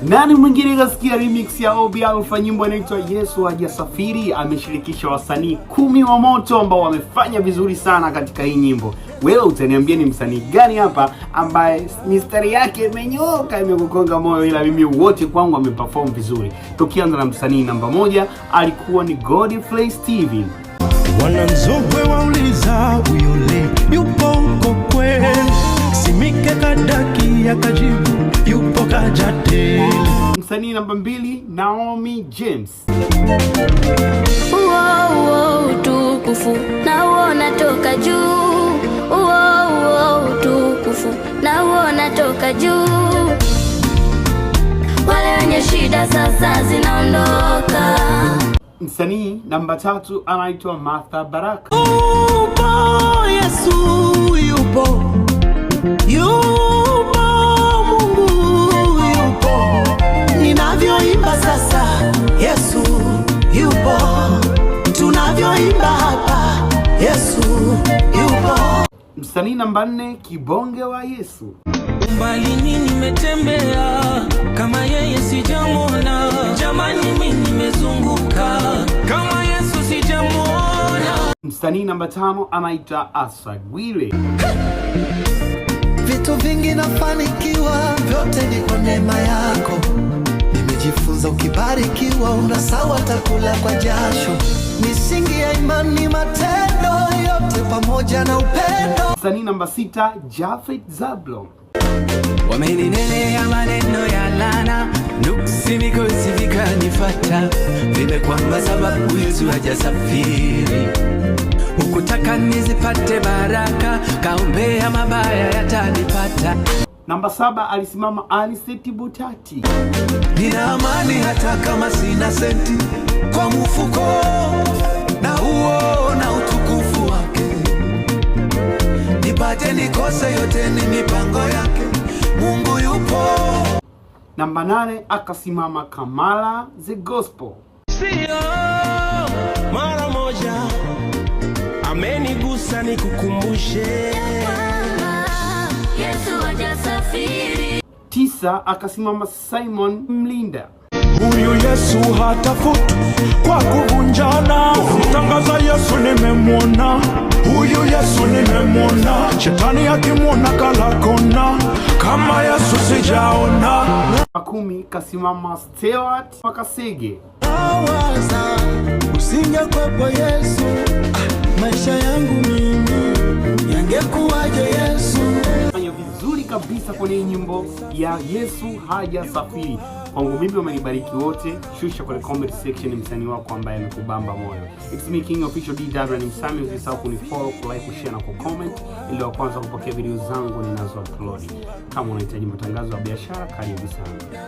Nani mwingine kasikia remix ya Obi Alpha, nyimbo inaitwa Yesu Hajasafiri. Ameshirikisha wasanii 10 wa moto ambao wamefanya vizuri sana katika hii nyimbo. Wewe utaniambia ni msanii gani hapa ambaye mistari yake imenyooka, imekukonga moyo, ila mimi wote kwangu ameperform vizuri. Tukianza na msanii namba 1 alikuwa ni Godfrey Steven. Wananzogwe wauliza uyole yupo kokwe, simike kadaki akajibu yupo kajate. Msanii namba 2 Naomi James. Utukufu nauona toka juu, utukufu nauona toka juu, wale wenye shida sasa zinaondoka. Msanii namba 3 anaitwa Martha Baraka. Yupo Yesu, yupo Mungu, yupo ninavyoimba sasa. Yesu yupo, tunavyoimba hapa. Yesu yupo. Msanii namba 4 Kibonge wa Yesu. Mbali nimetembea kama yeye sijamwona, jamani mimi nimezunguka kama Yesu sijamwona. Msanii namba 5 anaitwa Asagwile. Vitu vingi nafanikiwa, vyote ni kwa neema yako. Nimejifunza ukibarikiwa unasawa takula kwa jasho. Misingi ya imani, matendo yote pamoja na upendo. Msanii namba 6 Japhet Zablon. Wameninenea maneno ya laana, nuksi mikosi vikanifata, vimekwamba sababu Yesu hajasafiri. Ukutaka nizipate baraka, kaombea mabaya yatanipata. Namba 7 alisimama Anicet Butati. Nina amani hata kama sina senti kwa mfuko, na uona utukufu wake. Nipate nikose, yote ni mipango yake. Mungu yupo. Namba 8 akasimama Kamala The Gospel. Sio mara moja amenigusa nikukumbushe Yesu hajasafiri. 9 akasimama Simon Mlinda. Huyu Yesu hatafutu kwa kuvunjana, tangaza Yesu nimemwona, huyu Yesu nimemwona, shetani akimwona kalakona, kama Yesu sijaona. 10 kasimama Stewart Makasege. Awaza usingekwepo Yesu, maisha yangu mimi yangekuwaje Yesu? Fanya vizuri kabisa kwenye nyimbo ya Yesu Hajasafiri. Kwangu mimi wamenibariki wote. Shusha kwenye comment section msanii wako ambaye amekubamba moyo. It's me King Official DW na Msami. Usisahau kunifollow, like, kushare na kucomment ili wa kwanza kupokea video zangu ninazo upload. Kama unahitaji matangazo ya biashara, karibu sana.